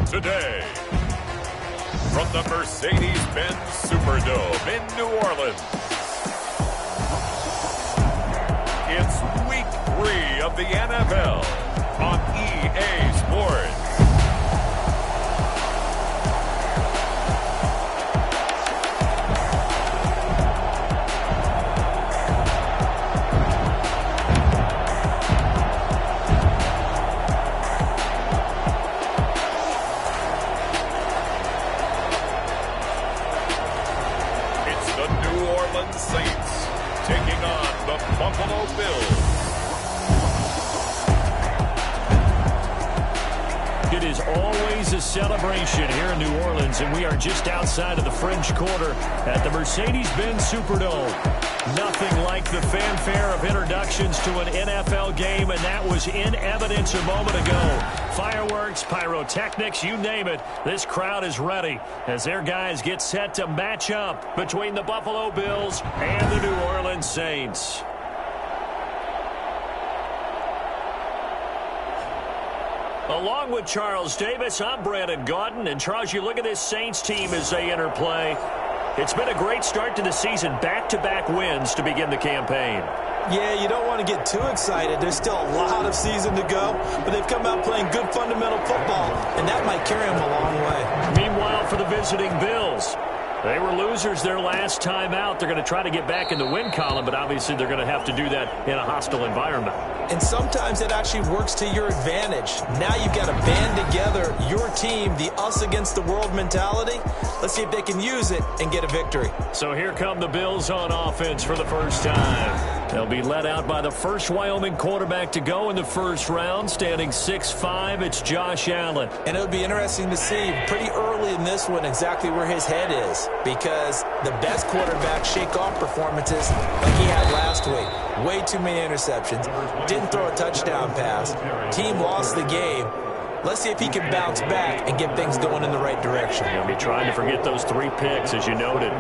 today. From the Mercedes-Benz Superdome in New Orleans, it's Week 3 of the NFL on EA Sports. Saints taking on the Buffalo Bills. It is always a celebration here in New Orleans, and we are just outside of the French Quarter at the Mercedes-Benz Superdome. Nothing like the fanfare of introductions to an NFL game, and that was in evidence a moment ago. Fireworks, pyrotechnics, you name it. This crowd is ready as their guys get set to match up between the Buffalo Bills and the New Orleans Saints. Along with Charles Davis, I'm Brandon Gaudin. And Charles, you look at this Saints team as they enter play. It's been a great start to the season, back-to-back wins to begin the campaign. Yeah, you don't want to get too excited. There's still a lot of season to go, but they've come out playing good fundamental football, and that might carry them a long way. Meanwhile, for the visiting Bills, they were losers their last time out. They're going to try to get back in the win column, but obviously they're going to have to do that in a hostile environment. And sometimes it actually works to your advantage. Now you've got to band together your team, the us against the world mentality. Let's see if they can use it and get a victory. So here come the Bills on offense for the first time. They'll be led out by the first Wyoming quarterback to go in the first round, standing 6'5". It's Josh Allen. And it'll be interesting to see pretty early in this one exactly where his head is, because the best quarterbacks shake off performances like he had last week. Way too many interceptions. Didn't throw a touchdown pass. Team lost the game. Let's see if he can bounce back and get things going in the right direction. He'll be trying to forget those 3 picks, as you noted.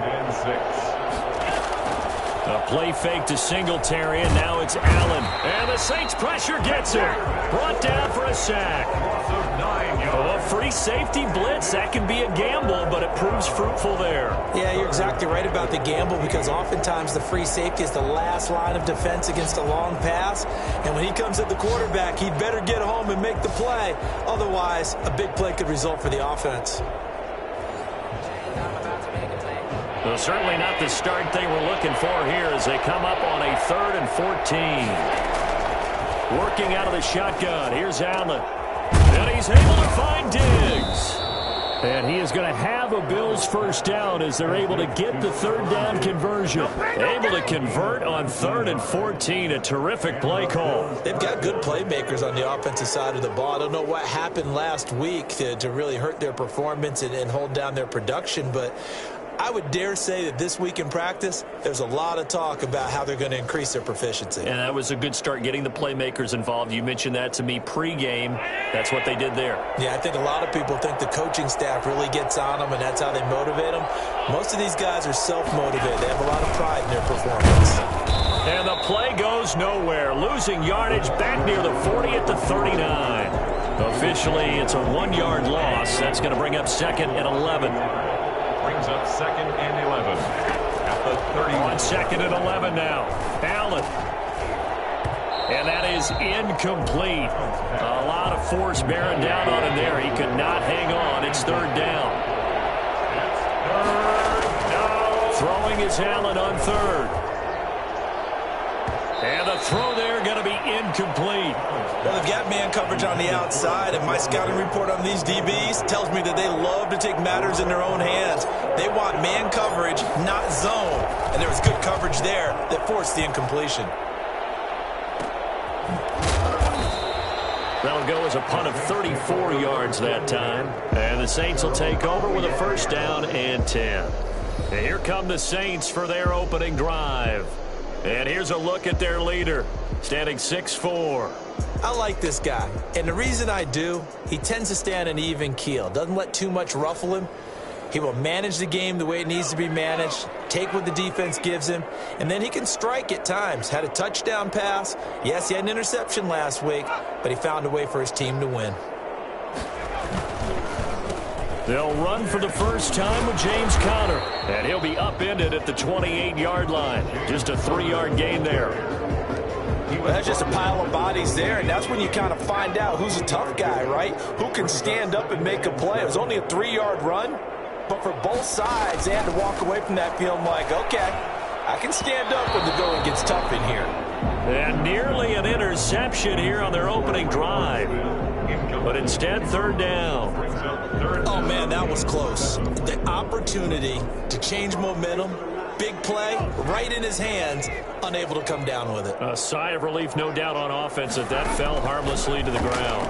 A play fake to Singletary, and now it's Allen. And the Saints pressure gets him. Brought down for a sack. A free safety blitz, that can be a gamble, but it proves fruitful there. Yeah, you're exactly right about the gamble, because oftentimes the free safety is the last line of defense against a long pass. And when he comes at the quarterback, he'd better get home and make the play. Otherwise, a big play could result for the offense. Well, certainly not the start they were looking for here as they come up on a 3rd and 14. Working out of the shotgun. Here's Allen. And he's able to find Diggs. And he is going to have a Bills first down as they're able to get the 3rd down conversion. Able to convert on 3rd and 14. A terrific play call. They've got good playmakers on the offensive side of the ball. I don't know what happened last week to really hurt their performance and hold down their production, but I would dare say that this week in practice, there's a lot of talk about how they're going to increase their proficiency. And that was a good start, getting the playmakers involved. You mentioned that to me pregame. That's what they did there. Yeah, I think a lot of people think the coaching staff really gets on them, and that's how they motivate them. Most of these guys are self-motivated. They have a lot of pride in their performance. And the play goes nowhere. Losing yardage back near the 40 at the 39. Officially, it's a 1-yard loss. That's going to bring up 2nd and 11. Brings up 2nd and 11 at the 31. On 2nd and 11 now. Allen. And that is incomplete. A lot of force bearing down on him there. He could not hang on. It's 3rd down. Throwing is Allen on 3rd. And the throw there going to be incomplete. Well, they've got man coverage on the outside, and my scouting report on these DBs tells me that they love to take matters in their own hands. They want man coverage, not zone. And there was good coverage there that forced the incompletion. That'll go as a punt of 34 yards that time. And the Saints will take over with a 1st down and 10. And here come the Saints for their opening drive. And here's a look at their leader, standing 6'4". I like this guy, and the reason I do, he tends to stay on an even keel. Doesn't let too much ruffle him. He will manage the game the way it needs to be managed, take what the defense gives him, and then he can strike at times. Had a touchdown pass. Yes, he had an interception last week, but he found a way for his team to win. They'll run for the first time with James Conner, and he'll be upended at the 28-yard line. Just a 3-yard gain there. Well, that's just a pile of bodies there, and that's when you kind of find out who's a tough guy, right? Who can stand up and make a play. It was only a 3-yard run, but for both sides, they had to walk away from that feeling like, okay, I can stand up when the going gets tough in here. And nearly an interception here on their opening drive. But instead, 3rd down. Oh, man, that was close. The opportunity to change momentum, big play, right in his hands, unable to come down with it. A sigh of relief, no doubt, on offense that fell harmlessly to the ground.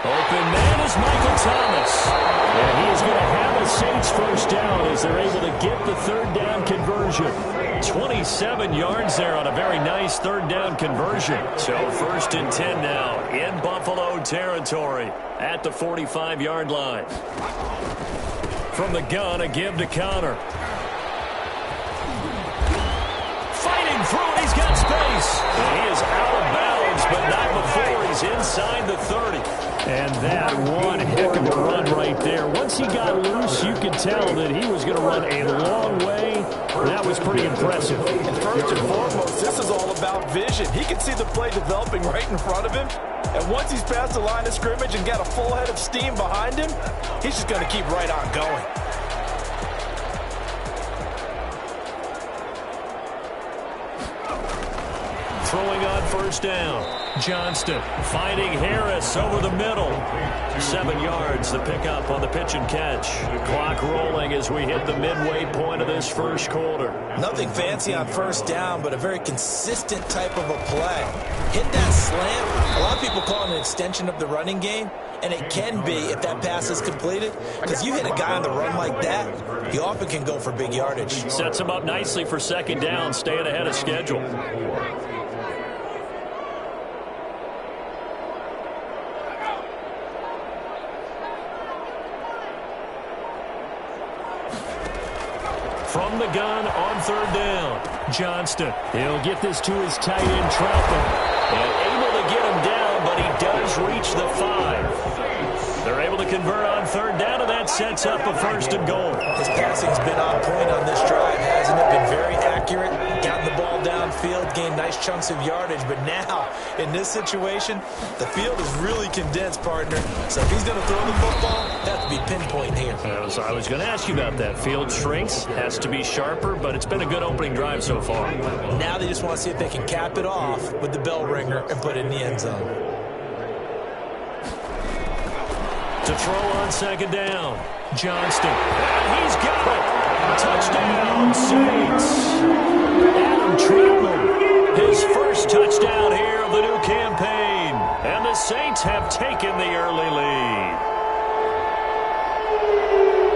Open man is Michael Thomas. And he is going to have a Saints first down as they're able to get the 3rd down conversion. 27 yards there on a very nice 3rd down conversion. So 1st and 10 now in Buffalo territory at the 45-yard line. From the gun, a give to Conner. Fighting through it, he's got space. And he is out of bounds, but not before he's inside the 30. And that one heck of a run right there. Once he got loose, you could tell that he was going to run a long way. That was pretty impressive. And first and foremost, this is all about vision. He can see the play developing right in front of him. And once he's past the line of scrimmage and got a full head of steam behind him, he's just going to keep right on going. Throwing on 1st down. Johnston finding Harris over the middle. 7 yards, the pickup on the pitch and catch. Clock rolling as we hit the midway point of this 1st quarter. Nothing fancy on 1st down, but a very consistent type of a play. Hit that slant. A lot of people call it an extension of the running game, and it can be if that pass is completed. Because you hit a guy on the run like that, he often can go for big yardage. Sets him up nicely for 2nd down, staying ahead of schedule. From the gun on 3rd down, Johnston. He'll get this to his tight end, Troutman. And able to get him down, but he does reach the 5. They're able to convert on 3rd down, and that sets up a 1st and goal. His passing's been on point on this drive, hasn't it? Been very accurate, gotten the ball downfield, gained nice chunks of yardage. But now, in this situation, the field is really condensed, partner. So if he's going to throw the football, that has to be pinpoint here. I was going to ask you about that. Field shrinks, has to be sharper, but it's been a good opening drive so far. Now they just want to see if they can cap it off with the bell ringer and put it in the end zone. To throw on 2nd down, Johnston. And he's got it. Touchdown, Saints. Adam Troutman, his first touchdown here of the new campaign. And the Saints have taken the early lead.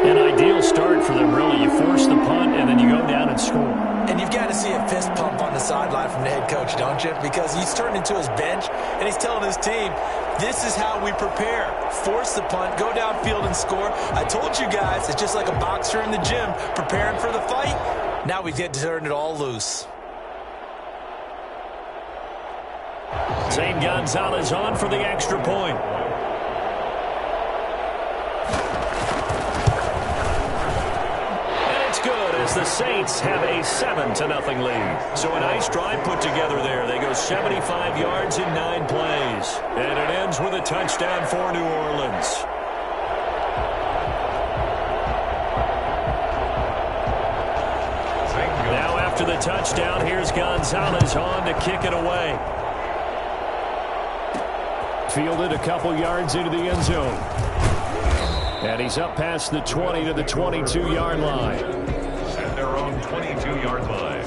An ideal start for them, really. You force the punt, and then you go down and score. And you've got to see a fist pump on the sideline from the head coach, don't you? Because he's turned into his bench, and he's telling his team, this is how we prepare. Force the punt, go downfield and score. I told you guys, it's just like a boxer in the gym preparing for the fight. Now we get to turn it all loose. Zane Gonzalez on for the extra point. As the Saints have a 7-0 lead. So a nice drive put together there. They go 75 yards in 9 plays. And it ends with a touchdown for New Orleans. Now after the touchdown, here's Gonzalez on to kick it away. Fielded a couple yards into the end zone. And he's up past the 20 to the 22-yard line. Their own 22-yard line.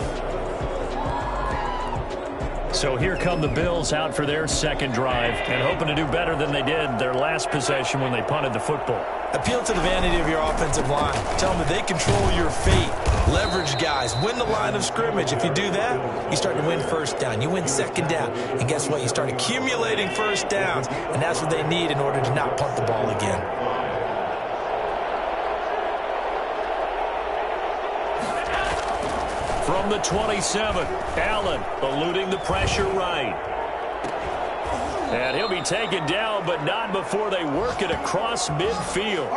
So here come the Bills out for their 2nd drive and hoping to do better than they did their last possession when they punted the football. Appeal to the vanity of your offensive line. Tell them that they control your fate. Leverage guys. Win the line of scrimmage. If you do that, you start to win 1st down. You win 2nd down. And guess what? You start accumulating 1st downs. And that's what they need in order to not punt the ball again. From the 27, Allen eluding the pressure right. And he'll be taken down, but not before they work it across midfield.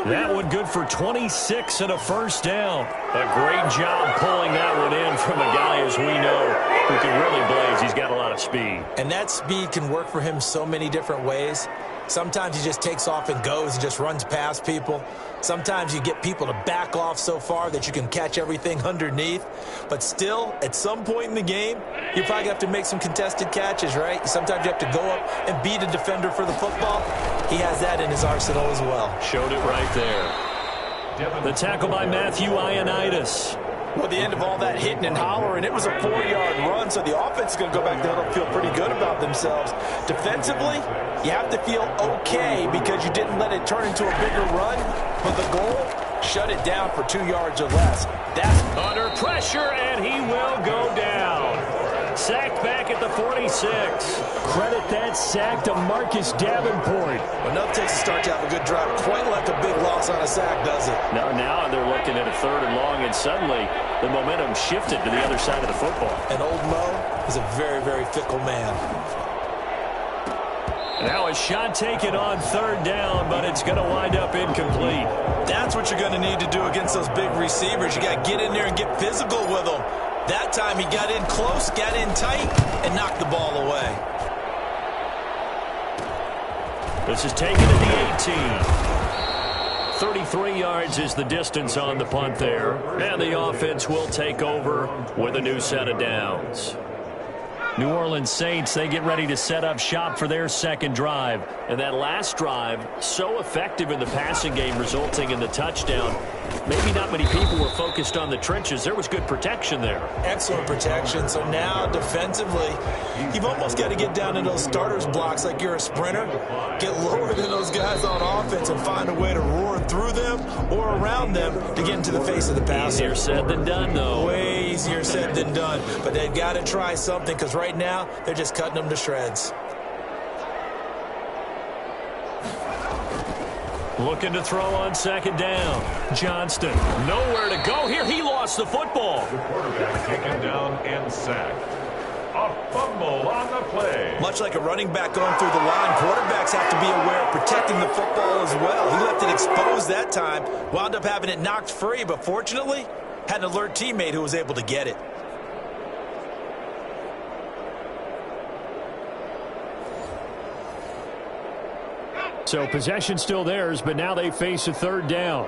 That one good for 26 and a first down. A great job pulling that one in from a guy, as we know, who can really blaze. He's got a lot of speed. And that speed can work for him so many different ways. Sometimes he just takes off and goes and just runs past people. Sometimes you get people to back off so far that you can catch everything underneath. But still, at some point in the game, you probably have to make some contested catches, right? Sometimes you have to go up and beat a defender for the football. He has that in his arsenal as well. Showed it right there. The tackle by Matthew Ioannidis. Well, at the end of all that hitting and hollering, it was a 4-yard run, so the offense is going to go back there and feel pretty good about themselves. Defensively, you have to feel okay because you didn't let it turn into a bigger run, but the goal, shut it down for 2 yards or less. That's under pressure, and he will go down. Sacked back at the 46. Credit that sack to Marcus Davenport. Well, nothing takes a start to have a good drive. Quite like a big loss on a sack, does it? Now they're looking at a 3rd and long, and suddenly the momentum shifted to the other side of the football. And old Mo is a very, very fickle man. Now a shot taken on 3rd down, but it's going to wind up incomplete. That's what you're going to need to do against those big receivers. You got to get in there and get physical with them. That time he got in close, got in tight, and knocked the ball away. This is taken at the 18. 33 yards is the distance on the punt there. And the offense will take over with a new set of downs. New Orleans Saints, they get ready to set up shop for their second drive. And that last drive, so effective in the passing game, resulting in the touchdown. Maybe not many people were focused on the trenches. There was good protection there. Excellent protection. So now defensively, you've almost got to get down to those starters blocks like you're a sprinter. Get lower than those guys on offense and find a way to roar through them or around them to get into the face of the passer. Easier said than done, though. Way easier said than done. But they've got to try something because right now they're just cutting them to shreds. Looking to throw on 2nd down. Johnston, nowhere to go here. He lost the football. The quarterback taken down and sacked. A fumble on the play. Much like a running back going through the line, quarterbacks have to be aware of protecting the football as well. He left it exposed that time, wound up having it knocked free, but fortunately, had an alert teammate who was able to get it. So possession still theirs, but now they face a 3rd down.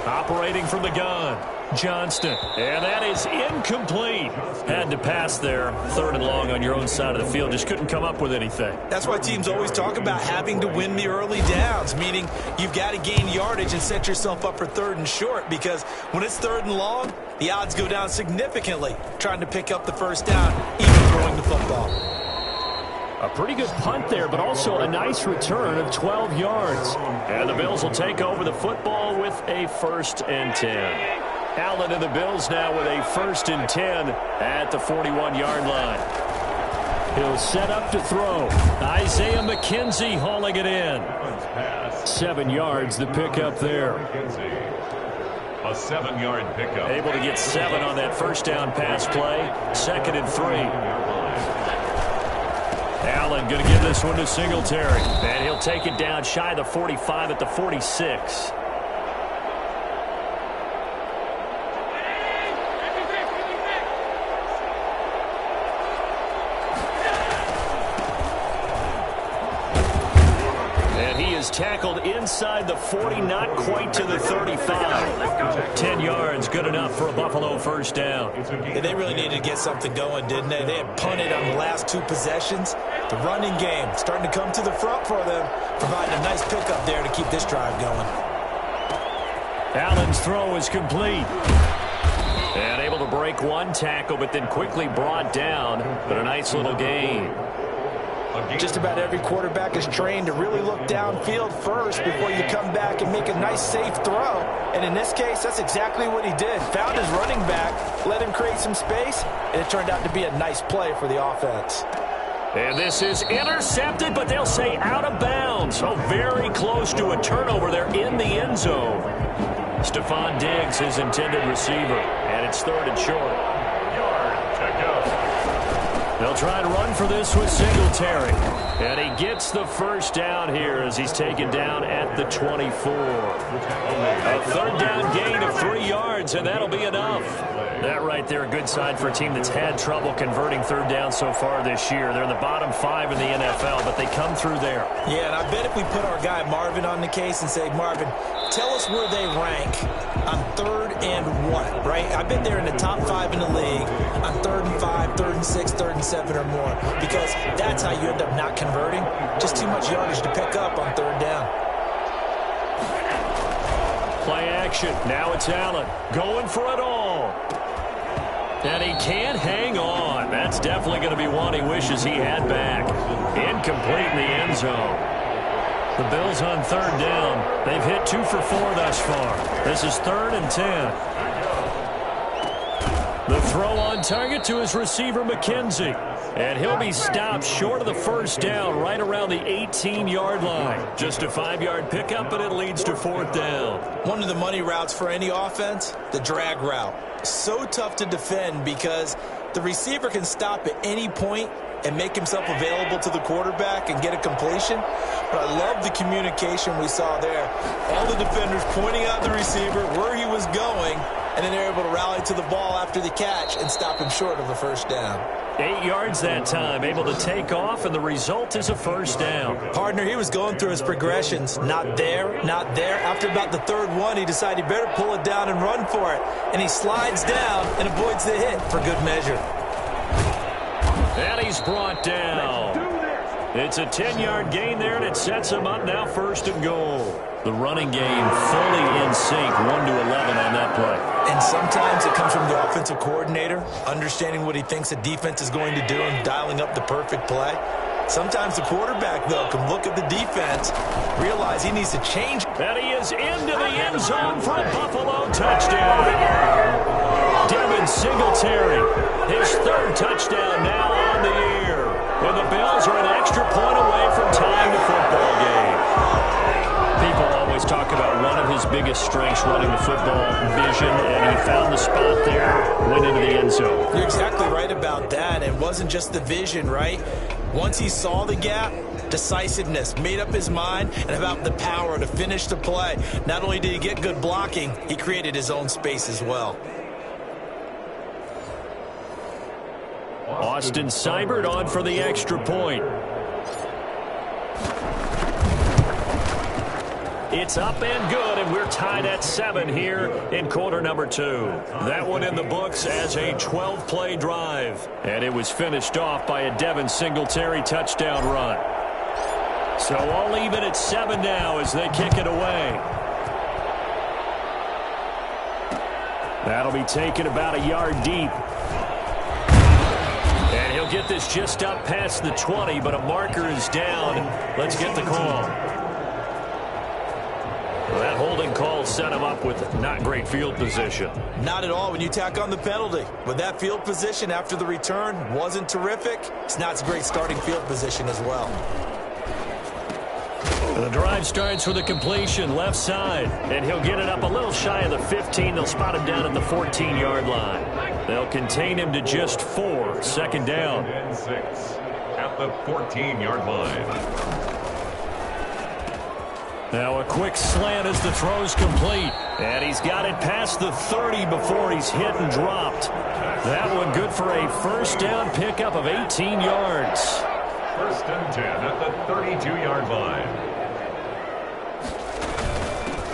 Operating from the gun, Johnston. And that is incomplete. Had to pass there. 3rd and long on your own side of the field. Just couldn't come up with anything. That's why teams always talk about having to win the early downs, meaning you've got to gain yardage and set yourself up for 3rd and short, because when it's 3rd and long, the odds go down significantly trying to pick up the first down, even throwing the football. A pretty good punt there, but also a nice return of 12 yards. And the Bills will take over the football with a 1st and 10. Allen and the Bills now with a 1st and 10 at the 41-yard line. He'll set up to throw. Isaiah McKenzie hauling it in. 7 yards, the pickup there. A 7-yard pickup. Able to get 7 on that first down pass play. 2nd and 3. Allen going to give this one to Singletary. And he'll take it down shy of the 45 at the 46. And he is tackled inside the 40, not quite to the 35. 10 yards, good enough for a Buffalo first down. Yeah, they really needed to get something going, didn't they? They had punted on the last 2 possessions. The running game starting to come to the front for them, providing a nice pickup there to keep this drive going. Allen's throw is complete. And able to break one tackle, but then quickly brought down. But a nice little gain. Just about every quarterback is trained to really look downfield first before you come back and make a nice, safe throw. And in this case, that's exactly what he did. Found his running back, let him create some space, and it turned out to be a nice play for the offense. And this is intercepted, but they'll say out of bounds. So very close to a turnover there in the end zone. Stephon Diggs, his intended receiver, and it's 3rd and short. Yard to go. They'll try to run for this with Singletary. And he gets the first down here as he's taken down at the 24. A third down gain of 3 yards, and that'll be enough. That right there, a good sign for a team that's had trouble converting third down so far this year. They're in the bottom 5 in the NFL, but they come through there. Yeah, and I bet if we put our guy Marvin on the case and say, Marvin, tell us where they rank on 3rd and 1, right? I bet they're in the top 5 in the league on 3rd and 5, 3rd and 6, 3rd and 7 or more, because that's how you end up not converting. Just too much yardage to pick up on 3rd down. Play action. Now it's Allen going for it all. And he can't hang on. That's definitely going to be one he wishes he had back. Incomplete in the end zone. The Bills on 3rd down. They've hit 2 for 4 thus far. This is 3rd and 10. The throw on target to his receiver, McKenzie. And he'll be stopped short of the first down right around the 18-yard line. Just a 5-yard pickup, and it leads to 4th down. One of the money routes for any offense, the drag route. So tough to defend because the receiver can stop at any point and make himself available to the quarterback and get a completion. But I love the communication we saw there. All the defenders pointing out the receiver, where he was going, and then they're able to rally to the ball after the catch and stop him short of the first down. 8 yards that time, able to take off, and the result is a first down. Partner, he was going through his progressions. Not there, not there. After about the 3rd one, he decided he better pull it down and run for it. And he slides down and avoids the hit for good measure. And he's brought down. It's a 10-yard gain there, and it sets him up now 1st and goal. The running game fully in sync, 1 to 11 on that play. And sometimes it comes from the offensive coordinator, understanding what he thinks the defense is going to do and dialing up the perfect play. Sometimes the quarterback, though, can look at the defense, realize he needs to change. And he is into the end zone for a Buffalo touchdown. Devin Singletary, his 3rd touchdown now on the year. And the Bills are an extra point away from tying the football game. People always talk about one of his biggest strengths running the football, vision, and he found the spot there, went into the end zone. You're exactly right about that. It wasn't just the vision, right? Once he saw the gap, decisiveness, made up his mind, and about the power to finish the play. Not only did he get good blocking, he created his own space as well. Austin Seibert on for the extra point. It's up and good, and we're tied at 7 here in quarter number 2. That one in the books as a 12-play drive. And it was finished off by a Devin Singletary touchdown run. So all even at 7 now as they kick it away. That'll be taken about a yard deep. And he'll get this just up past the 20, but a marker is down. Let's get the call. Well, that holding call set him up with not great field position. Not at all when you tack on the penalty. But that field position after the return wasn't terrific. It's not a great starting field position as well. The drive starts with a completion left side, and he'll get it up a little shy of the 15. They'll spot him down at the 14-yard line. They'll contain him to just 4. 2nd down. And 6 at the 14-yard line. Now a quick slant as the throw's complete. And he's got it past the 30 before he's hit and dropped. That one good for a first down pickup of 18 yards. 1st and 10 at the 32-yard line.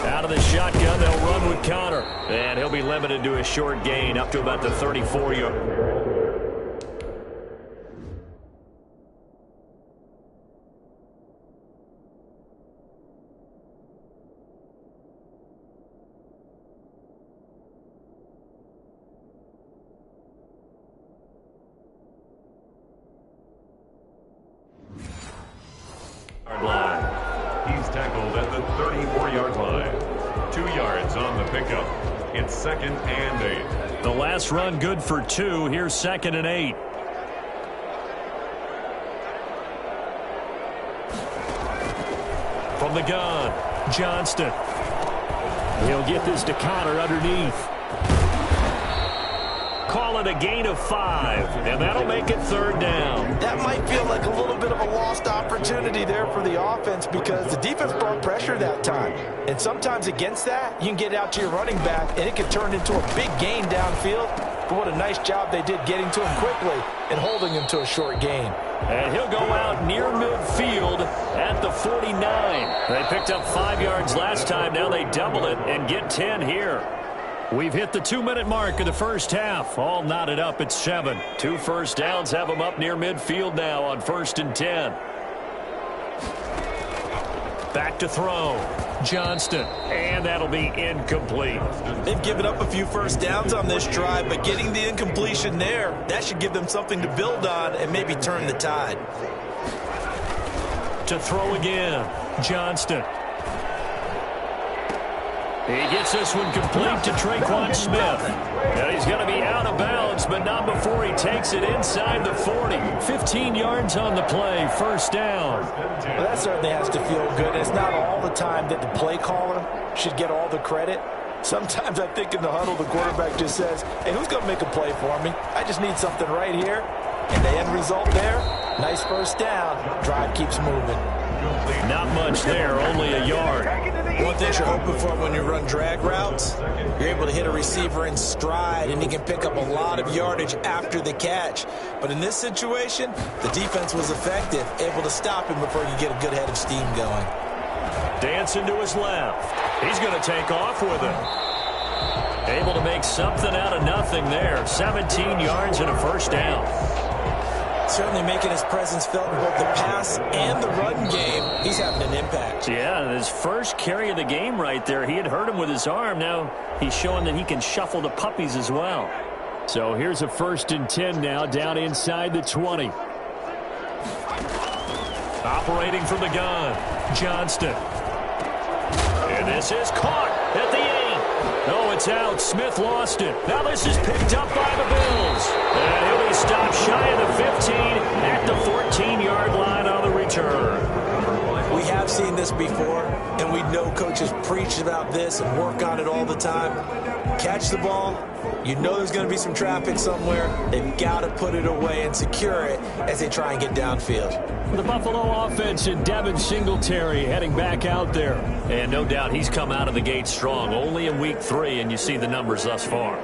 Out of the shotgun, they'll run with Connor. And he'll be limited to a short gain up to about the 34-yard. Line. He's tackled at the 34-yard line. 2 yards on the pickup. It's 2nd and 8. The last run good for 2. Here's 2nd and 8. From the gun, Johnston. He'll get this to Connor underneath. Call it a gain of 5, and that'll make it 3rd down. That might feel like a little bit of a lost opportunity there for the offense because the defense brought pressure that time. And sometimes against that, you can get out to your running back, and it can turn into a big gain downfield. But what a nice job they did getting to him quickly and holding him to a short gain. And he'll go out near midfield at the 49. They picked up 5 yards last time. Now they double it and get 10 here. We've hit the 2-minute mark of the first half. All knotted up at 7. 2 first downs have them up near midfield now on 1st and 10. Back to throw. Johnston. And that'll be incomplete. They've given up a few first downs on this drive, but getting the incompletion there, that should give them something to build on and maybe turn the tide. To throw again. Johnston. He gets this one complete to Traquan Smith. And he's going to be out of bounds, but not before he takes it inside the 40. 15 yards on the play, 1st down. Well, that certainly has to feel good. It's not all the time that the play caller should get all the credit. Sometimes I think in the huddle, the quarterback just says, hey, who's going to make a play for me? I just need something right here. And the end result there, nice 1st down. Drive keeps moving. Not much there, only a yard. One thing you're hoping for when you run drag routes, you're able to hit a receiver in stride, and he can pick up a lot of yardage after the catch. But in this situation, the defense was effective, able to stop him before you get a good head of steam going. Dancing to his left. He's going to take off with it. Able to make something out of nothing there. 17 yards and a 1st down. Certainly making his presence felt in both the pass and the run game. He's having an impact. Yeah, his first carry of the game right there. He had hurt him with his arm. Now he's showing that he can shuffle the puppies as well. So here's a 1st and 10 now down inside the 20. Operating from the gun, Johnston. And this is caught at the 8. No, it's out. Smith lost it. Now this is picked up by the Bills. And he'll be stopped shy of the 15 at the 14-yard line on the return. We have seen this before, and we know coaches preach about this and work on it all the time. Catch the ball. You know there's going to be some traffic somewhere. They've got to put it away and secure it as they try and get downfield. The Buffalo offense and Devin Singletary heading back out there. And no doubt he's come out of the gate strong. Only in week 3, and you see the numbers thus far.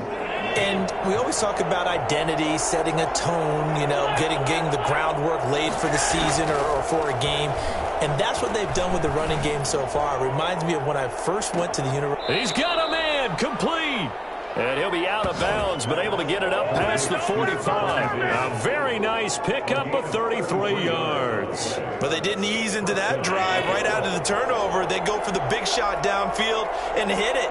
And we always talk about identity, setting a tone, you know, getting the groundwork laid for the season or for a game. And that's what they've done with the running game so far. It reminds me of when I first went to the university. He's got a man, complete. And he'll be out of bounds, but able to get it up past the 45. A very nice pickup of 33 yards. But they didn't ease into that drive right out of the turnover. They go for the big shot downfield and hit it.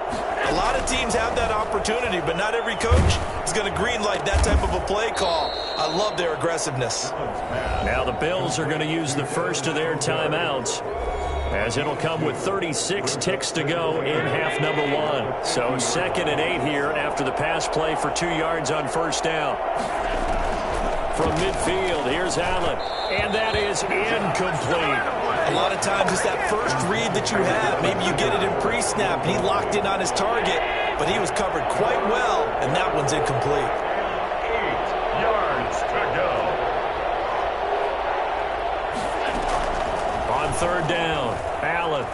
A lot of teams have that opportunity, but not every coach is going to greenlight that type of a play call. I love their aggressiveness. Now the Bills are going to use the first of their timeouts, as it'll come with 36 ticks to go in half number 1. So 2nd and 8 here after the pass play for 2 yards on 1st down. From midfield, here's Allen. And that is incomplete. A lot of times it's that first read that you have. Maybe you get it in pre-snap, and he locked in on his target, but he was covered quite well, and that one's incomplete. 8 yards to go. On 3rd down, Allen.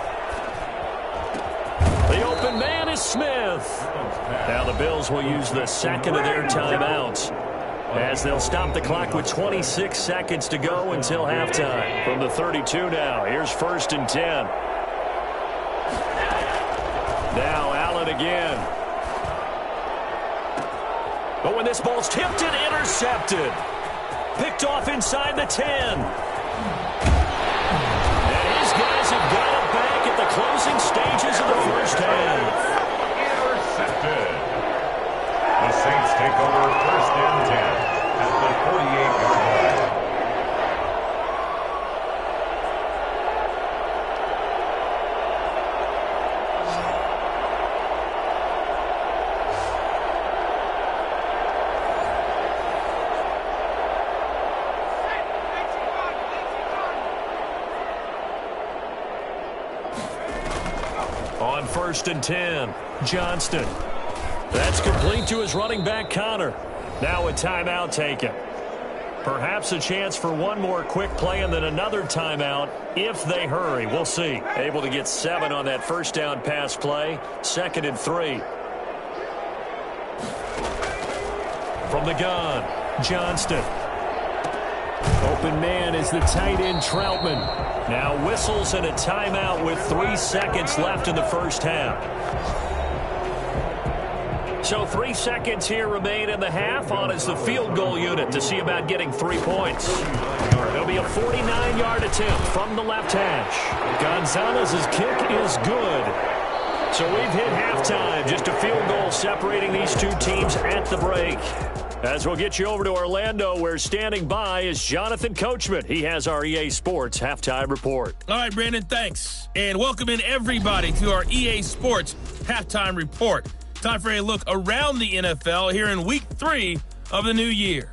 The open man is Smith. Now the Bills will use the 2nd of their timeouts, as they'll stop the clock with 26 seconds to go until halftime. From the 32 now, here's 1st and 10. Now Allen again. But when this ball's tipped and intercepted. Picked off inside the 10. Guys have got it back at the closing stages of the first half. Intercepted. The Saints take over 1st and 10 at the 48-yard line. On 1st and 10, Johnston. That's complete to his running back, Connor. Now a timeout taken. Perhaps a chance for one more quick play and then another timeout if they hurry. We'll see. Able to get 7 on that first down pass play. 2nd and 3. From the gun, Johnston. Open man is the tight end, Troutman. Now whistles and a timeout with 3 seconds left in the first half. So 3 seconds here remain in the half. On is the field goal unit to see about getting 3 points. It'll be a 49-yard attempt from the left hash. Gonzalez's kick is good. So we've hit halftime. Just a field goal separating these two teams at the break. As we'll get you over to Orlando, where standing by is Jonathan Coachman. He has our EA Sports Halftime Report. All right, Brandon, thanks. And welcome in everybody to our EA Sports Halftime Report. Time for a look around the NFL here in Week 3 of the new year.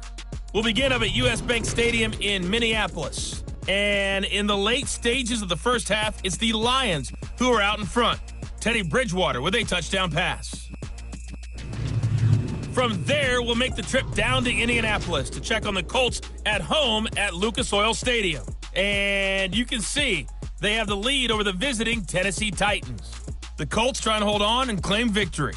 We'll begin up at U.S. Bank Stadium in Minneapolis. And in the late stages of the first half, it's the Lions who are out in front. Teddy Bridgewater with a touchdown pass. From there, we'll make the trip down to Indianapolis to check on the Colts at home at Lucas Oil Stadium. And you can see they have the lead over the visiting Tennessee Titans. The Colts trying to hold on and claim victory.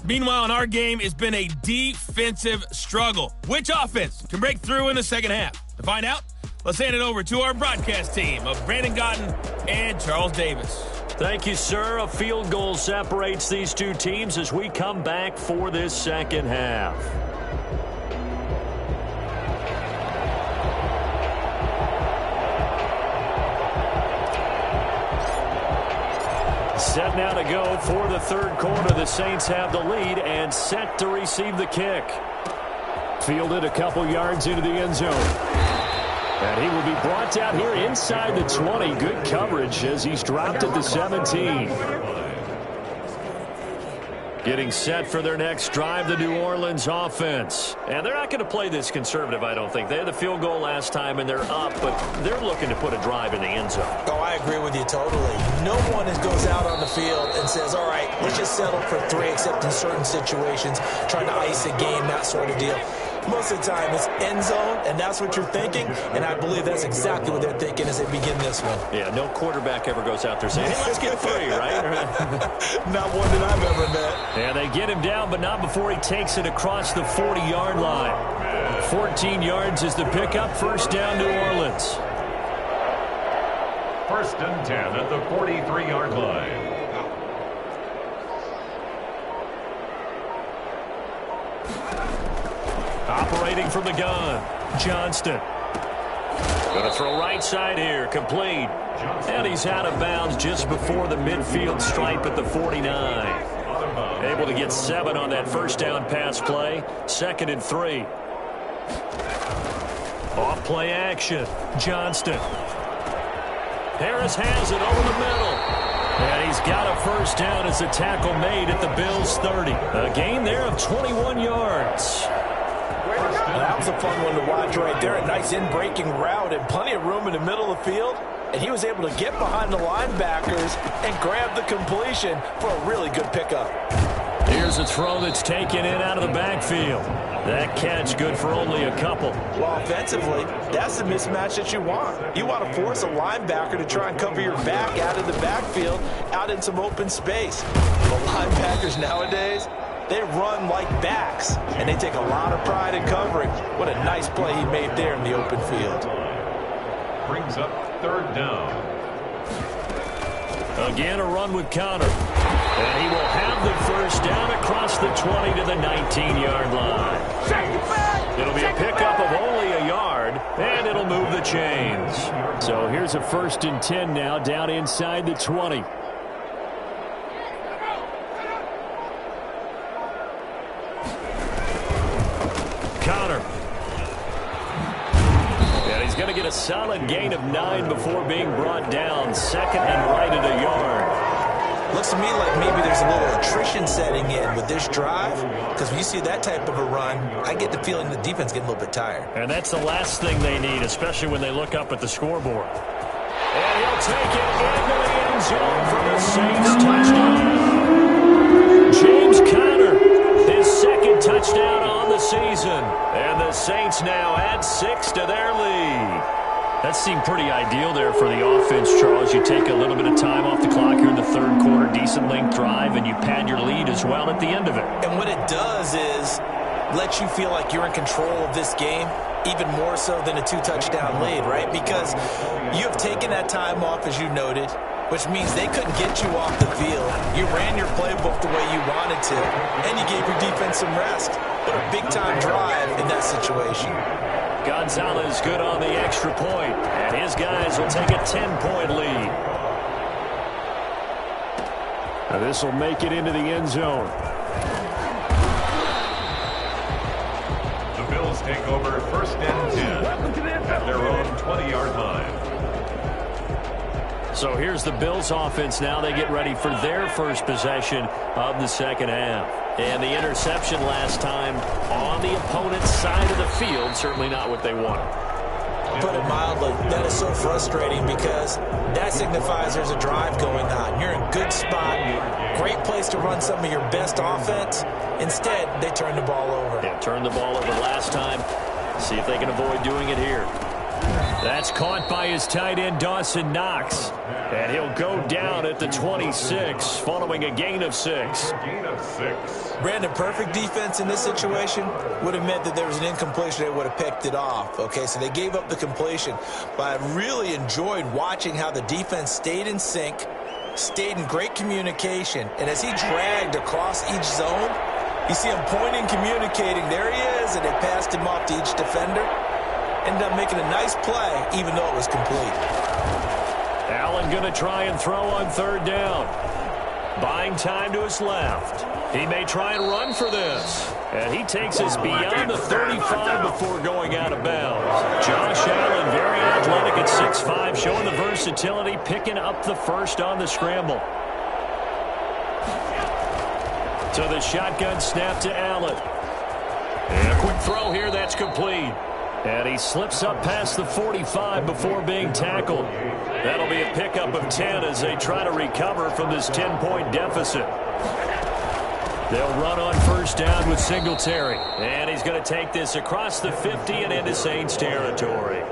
Meanwhile, in our game, it's been a defensive struggle. Which offense can break through in the second half? To find out, let's hand it over to our broadcast team of Brandon Gaudin and Charles Davis. Thank you, sir. A field goal separates these two teams as we come back for this second half. Set now to go for the third quarter. The Saints have the lead and set to receive the kick. Fielded a couple yards into the end zone. And he will be brought down here inside the 20. Good coverage as he's dropped at the 17. Getting set for their next drive, the New Orleans offense. And they're not going to play this conservative, I don't think. They had the field goal last time, and they're up, but they're looking to put a drive in the end zone. Oh, I agree with you totally. No one goes out on the field and says, all right, let's just settle for 3, except in certain situations, trying to ice a game, that sort of deal. Most of the time, it's end zone, and that's what you're thinking, and I believe that's exactly what they're thinking as they begin this one. Yeah, no quarterback ever goes out there saying, hey, let's get 3, right? Not one that I've ever met. And they get him down, but not before he takes it across the 40-yard line. 14 yards is the pickup. First down, New Orleans. 1st and 10 at the 43-yard line. Operating from the gun, Johnston. Going to throw right side here, complete. And he's out of bounds just before the midfield stripe at the 49. Able to get 7 on that first down pass play. 2nd and 3. Off play action, Johnston. Harris has it over the middle. And he's got a first down as a tackle made at the Bills' 30. A gain there of 21 yards. Well, that was a fun one to watch right there. A nice in-breaking route and plenty of room in the middle of the field. And he was able to get behind the linebackers and grab the completion for a really good pickup. Here's a throw that's taken in out of the backfield. That catch good for only a couple. Well, offensively, that's the mismatch that you want. You want to force a linebacker to try and cover your back out of the backfield, out in some open space. The linebackers nowadays, they run like backs, and they take a lot of pride in covering. What a nice play he made there in the open field. Brings up 3rd down. Again, a run with Conner. And he will have the first down across the 20 to the 19-yard line. It'll be a pickup of only a yard, and it'll move the chains. So here's a 1st and 10 now, down inside the 20. Conner. And he's going to get a solid gain of 9 before being brought down. 2nd and right at a yard. Looks to me like maybe there's a little attrition setting in with this drive, because when you see that type of a run, I get the feeling the defense getting a little bit tired. And that's the last thing they need, especially when they look up at the scoreboard. And he'll take it into the end zone for the Saints touchdown. James Conner, his second touchdown on the season. And the Saints now add 6 to their lead. That seemed pretty ideal there for the offense, Charles. You take a little bit of time off the clock here in the third quarter, decent length drive, and you pad your lead as well at the end of it. And what it does is let you feel like you're in control of this game, even more so than a 2-touchdown lead, right? Because you have taken that time off, as you noted, which means they couldn't get you off the field. You ran your playbook the way you wanted to, and you gave your defense some rest. What a big-time drive in that situation. Gonzalez good on the extra point, and his guys will take a 10-point lead. Now this will make it into the end zone. The Bills take over 1st and 10 at their own 20-yard line. So here's the Bills offense now. They get ready for their first possession of the second half. And the interception last time on the opponent's side of the field, certainly not what they wanted. Put it mildly, that is so frustrating because that signifies there's a drive going on. You're in a good spot, great place to run some of your best offense. Instead, they turn the ball over. They turned the ball over last time. See if they can avoid doing it here. That's caught by his tight end, Dawson Knox. And he'll go down at the 26, following a gain of 6. Brandon, perfect defense in this situation would have meant that there was an incompletion. They would have picked it off. Okay, so they gave up the completion. But I really enjoyed watching how the defense stayed in sync, stayed in great communication. And as he dragged across each zone, you see him pointing, communicating. There he is, and they passed him off to each defender. Ended up making a nice play, even though it was complete. Allen going to try and throw on 3rd down. Buying time to his left. He may try and run for this. And he takes us beyond the 35 before going out of bounds. Josh Allen, very athletic at 6'5", showing the versatility, picking up the first on the scramble. So the shotgun snap to Allen. And a quick throw here, that's complete. And he slips up past the 45 before being tackled. That'll be a pickup of 10 as they try to recover from this 10-point deficit. They'll run on 1st down with Singletary. And he's going to take this across the 50 and into Saints territory.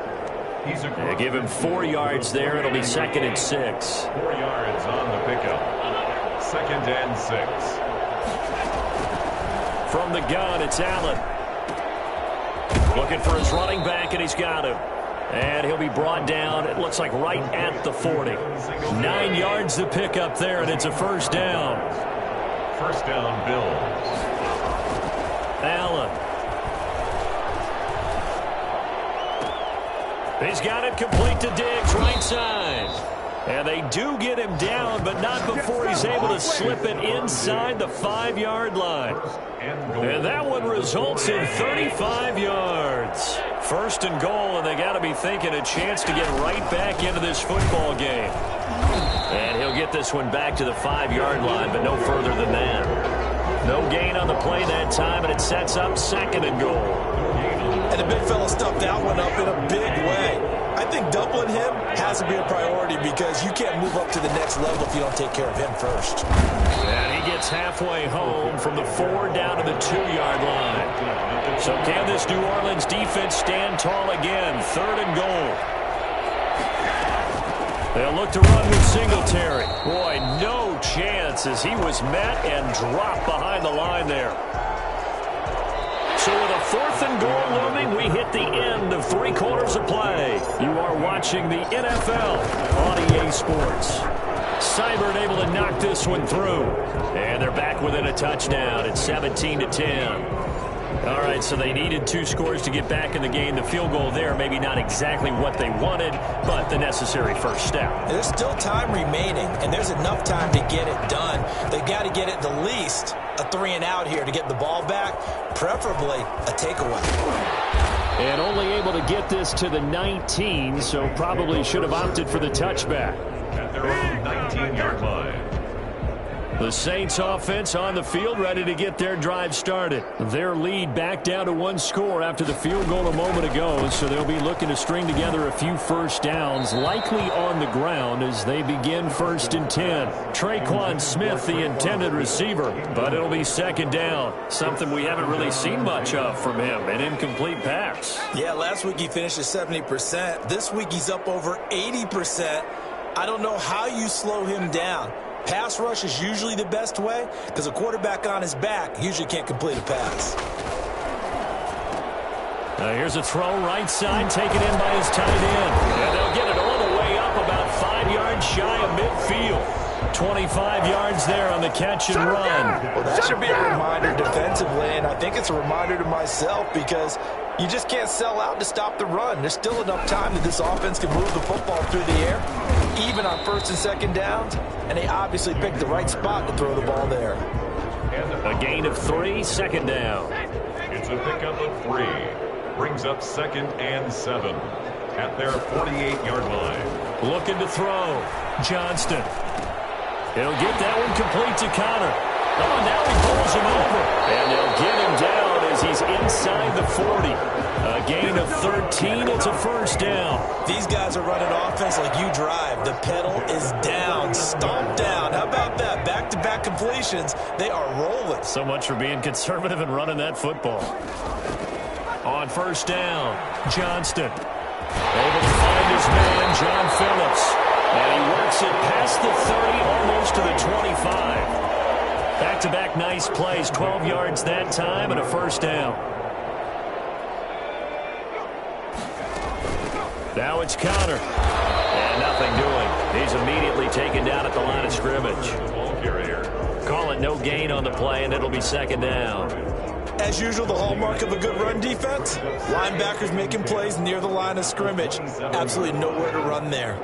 They give him 4 yards there. It'll be 2nd and 6. 4 yards on the pickup. 2nd and 6. From the gun, it's Allen. Looking for his running back, and he's got him. And he'll be brought down, it looks like right at the 40. 9 yards to pick up there, and it's a 1st down. 1st down, Bills. Allen. He's got it complete to Diggs, right side. And they do get him down, but not before he's able to slip it inside the 5-yard line. And that one results in 35 yards. 1st and goal, and they got to be thinking a chance to get right back into this football game. And he'll get this one back to the 5-yard line, but no further than that. No gain on the play that time, and it sets up 2nd and goal. And the big fella stuffed that one up in a big way. I think doubling him has to be a priority because you can't move up to the next level if you don't take care of him first. And he gets halfway home from the 4 down to the 2-yard line. So can this New Orleans defense stand tall again? 3rd and goal. They'll look to run with Singletary. Boy, no chance as he was met and dropped behind the line there. So with a 4th and goal looming, we hit the end of 3 quarters of play. You are watching the NFL on EA Sports. Seibert able to knock this one through. And they're back within a touchdown at 17-10. All right, so they needed 2 scores to get back in the game. The field goal there, maybe not exactly what they wanted, but the necessary first step. There's still time remaining, and there's enough time to get it done. They've got to get it the least a 3-and-out here to get the ball back, preferably a takeaway. And only able to get this to the 19, so probably should have opted for the touchback. At their own 19-yard line. The Saints offense on the field, ready to get their drive started. Their lead back down to 1 score after the field goal a moment ago, so they'll be looking to string together a few first downs, likely on the ground as they begin 1st and 10. Tre'Quan Smith, the intended receiver, but it'll be 2nd down, something we haven't really seen much of from him, an incomplete pass. Yeah, last week he finished at 70%. This week he's up over 80%. I don't know how you slow him down. Pass rush is usually the best way because a quarterback on his back usually can't complete a pass. Here's a throw right side, taken in by his tight end. And they'll get it all the way up about 5 yards shy of midfield. 25 yards there on the catch and run. Well, that should be a reminder defensively, and I think it's a reminder to myself because you just can't sell out to stop the run. There's still enough time that this offense can move the football through the air, even on 1st and 2nd downs, and they obviously picked the right spot to throw the ball there. A gain of 3, 2nd down. It's a pickup of 3. Brings up 2nd and 7 at their 48-yard line. Looking to throw. Johnston. He'll get that one complete to Connor. Oh, now he pulls him over. And they'll get him down as he's inside the 40. A gain of 13. It's a 1st down. These guys are running offense like you drive. The pedal is down, stomped down. How about that? Back-to-back completions. They are rolling. So much for being conservative and running that football. On 1st down, Johnston. Able to find his man, John Phillips. And he works it past the 30, almost to the 25. Back-to-back nice plays, 12 yards that time, and a 1st down. Now it's Connor. And nothing doing. He's immediately taken down at the line of scrimmage. Call it no gain on the play, and it'll be 2nd down. As usual, the hallmark of a good run defense, linebackers making plays near the line of scrimmage. Absolutely nowhere to run there.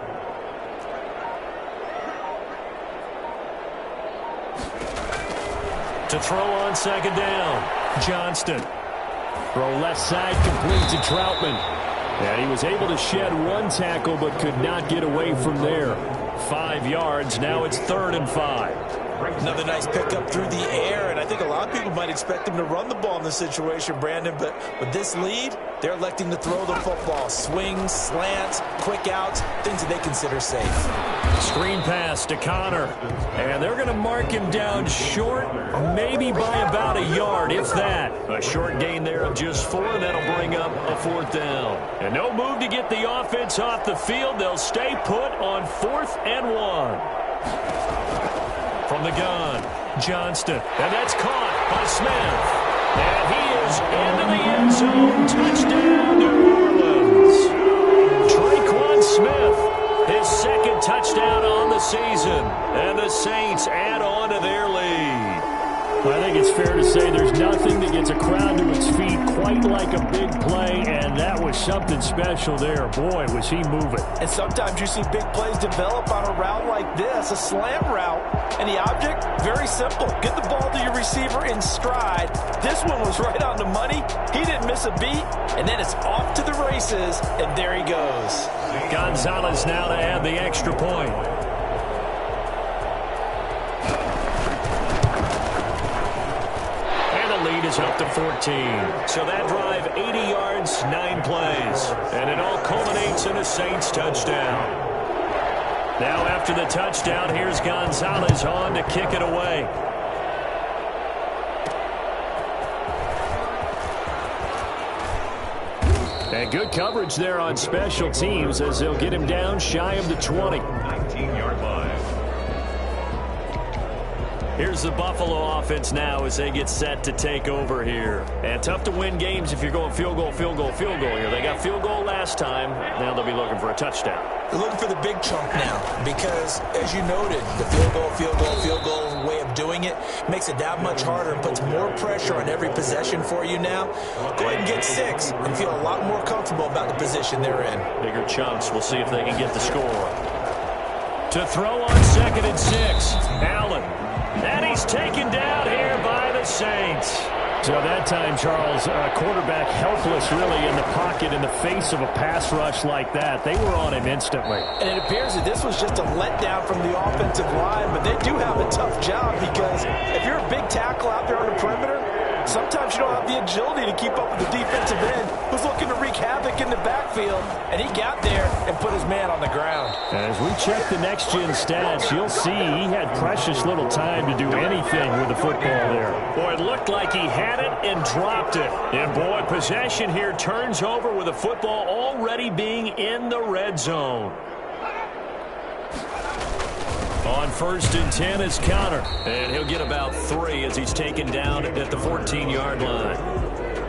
To throw on 2nd down, Johnston. Throw left side, complete to Troutman. And he was able to shed 1 tackle but could not get away from there. 5 yards, now it's 3rd and 5. Another nice pickup through the air, and I think a lot of people might expect him to run the ball in this situation, Brandon, but with this lead, they're electing to throw the football. Swings, slants, quick outs, things that they consider safe. Screen pass to Connor, and they're going to mark him down short, maybe by about a yard, if that. A short gain there of just 4, and that'll bring up a 4th down. And no move to get the offense off the field. They'll stay put on 4th and 1. From the gun, Johnston, and that's caught by Smith. And he is into the end zone. Touchdown, New Orleans. Tre'Quan Smith, his 2nd touchdown on the season. And the Saints add on to their lead. I think it's fair to say there's nothing that gets a crowd to its feet quite like a big play, and that was something special there. Boy, was he moving. And sometimes you see big plays develop on a route like this, a slant route, and the object, very simple. Get the ball to your receiver in stride. This one was right on the money. He didn't miss a beat, and then it's off to the races, and there he goes. Gonzalez now to add the extra point. Lead is up to 14. So that drive, 80 yards, 9 plays. And it all culminates in a Saints touchdown. Now after the touchdown, here's Gonzalez on to kick it away. And good coverage there on special teams as they'll get him down shy of the 20. 19-yard line. Here's the Buffalo offense now as they get set to take over here. And tough to win games if you're going field goal here. They got field goal last time. Now they'll be looking for a touchdown. They're looking for the big chunk now because, as you noted, the field goal way of doing it makes it that much harder and puts more pressure on every possession for you now. Go ahead and get 6 and feel a lot more comfortable about the position they're in. Bigger chunks. We'll see if they can get the score. To throw on 2nd and 6, Allen. And he's taken down here by the Saints. So that time, Charles, quarterback helpless really in the pocket in the face of a pass rush like that. They were on him instantly. And it appears that this was just a letdown from the offensive line, but they do have a tough job because if you're a big tackle out there on the perimeter, sometimes you don't have the agility to keep up with the defensive end who's looking to wreak havoc in the backfield, and he got there and put his man on the ground. As we check the next-gen stats, you'll see he had precious little time to do anything with the football there. Boy, it looked like he had it and dropped it. And, boy, possession here turns over with the football already being in the red zone. On 1st and 10 is Conner. And he'll get about 3 as he's taken down at the 14-yard line.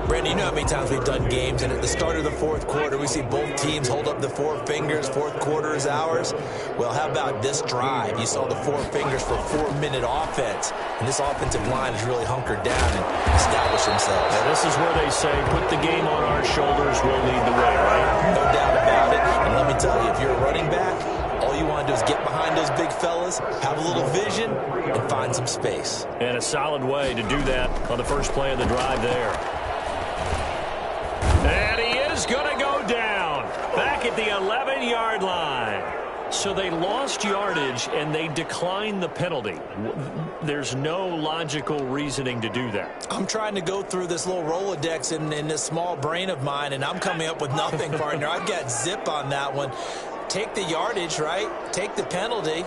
Brandon, you know how many times we've done games, and at the start of the fourth quarter, we see both teams hold up the 4 fingers, fourth quarter is ours. Well, how about this drive? You saw the 4 fingers for 4-minute offense, and this offensive line has really hunkered down and established themselves. Now, this is where they say, put the game on our shoulders, we'll lead the way, right? No doubt about it, and let me tell you, if you're a running back, all you want to do is get behind those big fellas, have a little vision, and find some space. And a solid way to do that on the first play of the drive there. And he is going to go down back at the 11-yard line. So they lost yardage and they declined the penalty. There's no logical reasoning to do that. I'm trying to go through this little Rolodex in this small brain of mine, and I'm coming up with nothing, partner. I've got zip on that one. Take the yardage, right? Take the penalty.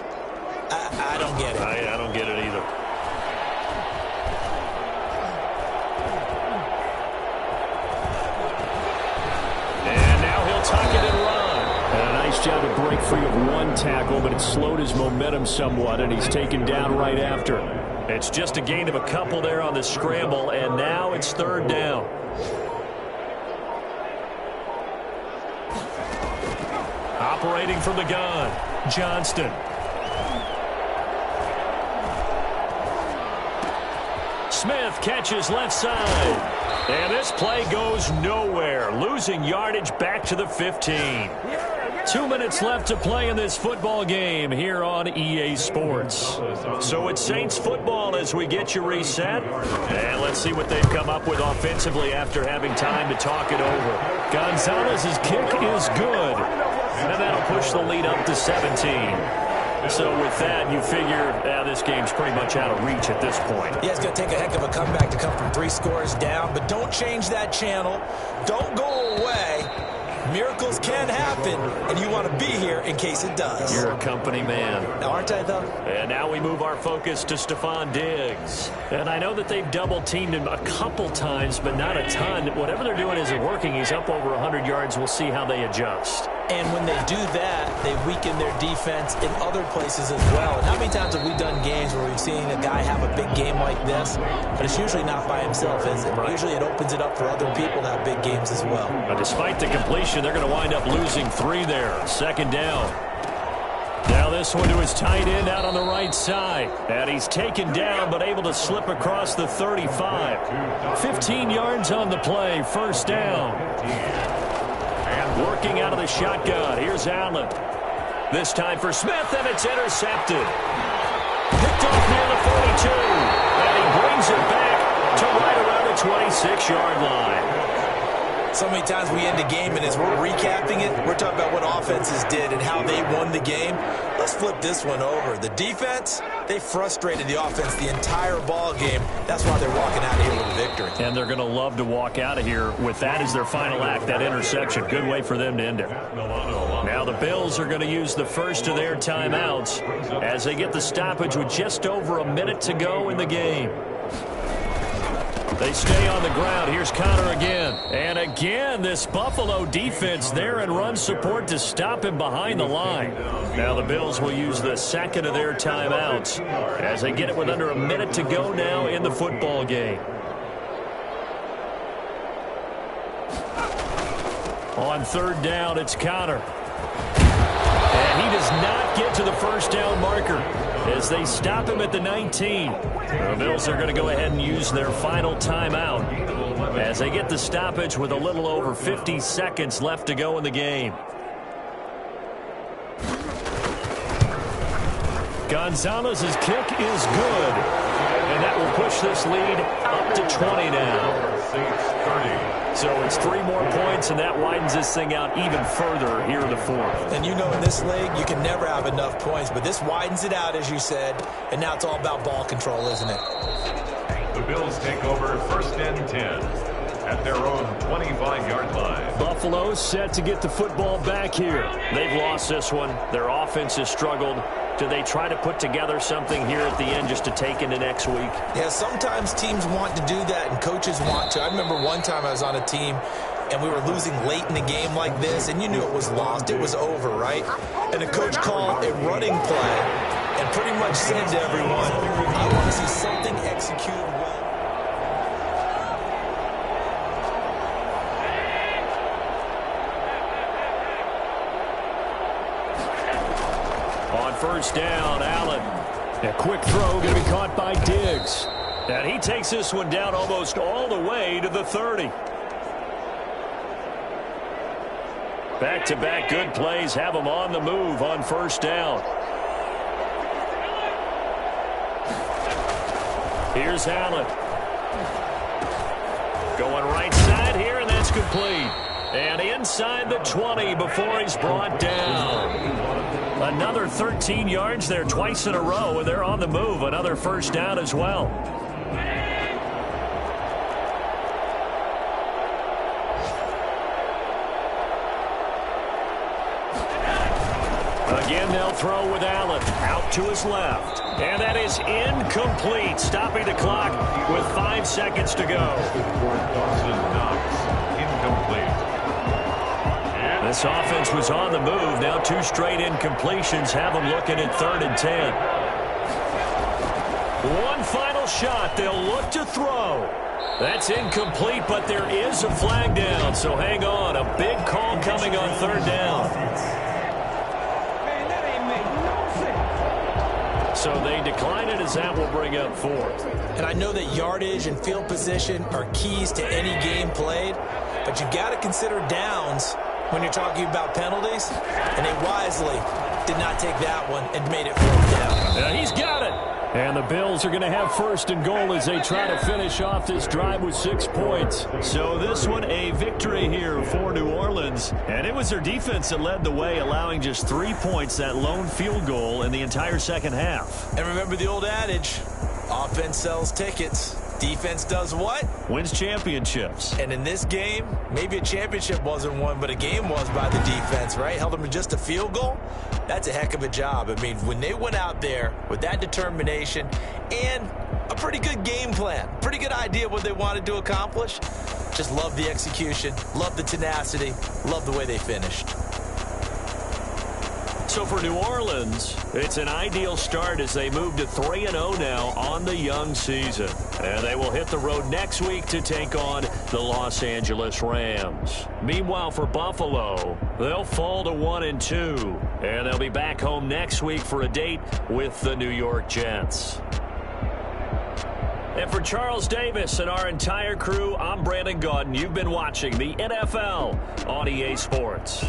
I don't get it. I don't get it either. Tuck it and run. And a nice job to break free of 1 tackle, but it slowed his momentum somewhat, and he's taken down right after. It's just a gain of a couple there on the scramble, and now it's 3rd down. Operating from the gun, Johnston. Smith catches left side. And this play goes nowhere, losing yardage back to the 15. 2 minutes left to play in this football game here on EA Sports. So it's Saints football as we get you reset. And let's see what they've come up with offensively after having time to talk it over. Gonzalez's kick is good. And that'll push the lead up to 17. So with that, you figure this game's pretty much out of reach at this point. Yeah, it's going to take a heck of a comeback to come from 3 scores down, but don't change that channel. Don't go away. Miracles can happen, and you want to be here in case it does. You're a company man. Now, aren't I, though? And now we move our focus to Stephon Diggs. And I know that they've double-teamed him a couple times, but not a ton. Whatever they're doing isn't working. He's up over 100 yards. We'll see how they adjust. And when they do that, they weaken their defense in other places as well. And how many times have we done games where we've seen a guy have a big game like this, but it's usually not by himself, is it? Usually it opens it up for other people to have big games as well. But despite the completion, they're going to wind up losing 3 there. 2nd down. Now this one to his tight end out on the right side. And he's taken down but able to slip across the 35. 15 yards on the play. 1st down. Working out of the shotgun. Here's Allen. This time for Smith, and it's intercepted. Picked off near the 42. And he brings it back to right around the 26-yard line. So many times we end a game, and as we're recapping it, we're talking about what offenses did and how they won the game. Let's flip this one over. The defense, they frustrated the offense the entire ball game. That's why they're walking out of here with a victory. And they're going to love to walk out of here with that as their final act, that interception. Good way for them to end it. Now the Bills are going to use the first of their timeouts as they get the stoppage with just over a minute to go in the game. They stay on the ground. Here's Conner again. And again, this Buffalo defense there in run support to stop him behind the line. Now the Bills will use the second of their timeouts as they get it with under a minute to go now in the football game. On 3rd down, it's Conner. And he does not get to the 1st down marker as they stop him at the 19. The Bills are going to go ahead and use their final timeout as they get the stoppage with a little over 50 seconds left to go in the game. Gonzalez's kick is good. And that will push this lead up to 20 now. So it's 3 more points, and that widens this thing out even further here in the fourth. And you know in this league, you can never have enough points, but this widens it out, as you said, and now it's all about ball control, isn't it? The Bills take over 1st and 10 at their own 25-yard line. Buffalo set to get the football back here. They've lost this one. Their offense has struggled. Do they try to put together something here at the end just to take into next week? Yeah, sometimes teams want to do that and coaches want to. I remember one time I was on a team and we were losing late in the game like this, and you knew it was lost. It was over, right? And the coach called a running play and pretty much said to everyone, I want to see something executed well. On 1st down, Allen. A quick throw going to be caught by Diggs. And he takes this one down almost all the way to the 30. Back-to-back good plays have him on the move on 1st down. Here's Allen. Going right side here, and that's complete. And inside the 20 before he's brought down. Another 13 yards there twice in a row, and they're on the move. Another 1st down as well. Again, they'll throw with Allen out to his left. And that is incomplete, stopping the clock with 5 seconds to go. Dawson Knox, incomplete. This offense was on the move. Now 2 straight incompletions have them looking at 3rd and 10. One final shot. They'll look to throw. That's incomplete, but there is a flag down, so hang on. A big call coming on 3rd down. So they decline it as that will bring up 4th. And I know that yardage and field position are keys to any game played, but you've got to consider downs when you're talking about penalties, and they wisely did not take that one and made it 4th down. He's got it. And the Bills are going to have 1st and goal as they try to finish off this drive with 6 points. So this one a victory here for New Orleans. And it was their defense that led the way, allowing just 3 points, that lone field goal in the entire second half. And remember the old adage, offense sells tickets. Defense does what? Wins championships. And in this game, maybe a championship wasn't won, but a game was by the defense, right? Held them to just a field goal. That's a heck of a job. I mean, when they went out there with that determination and a pretty good game plan, pretty good idea what they wanted to accomplish, just love the execution, love the tenacity, love the way they finished. So for New Orleans, it's an ideal start as they move to 3-0 now on the young season. And they will hit the road next week to take on the Los Angeles Rams. Meanwhile, for Buffalo, they'll fall to 1-2. And they'll be back home next week for a date with the New York Jets. And for Charles Davis and our entire crew, I'm Brandon Gaudin. You've been watching the NFL on EA Sports.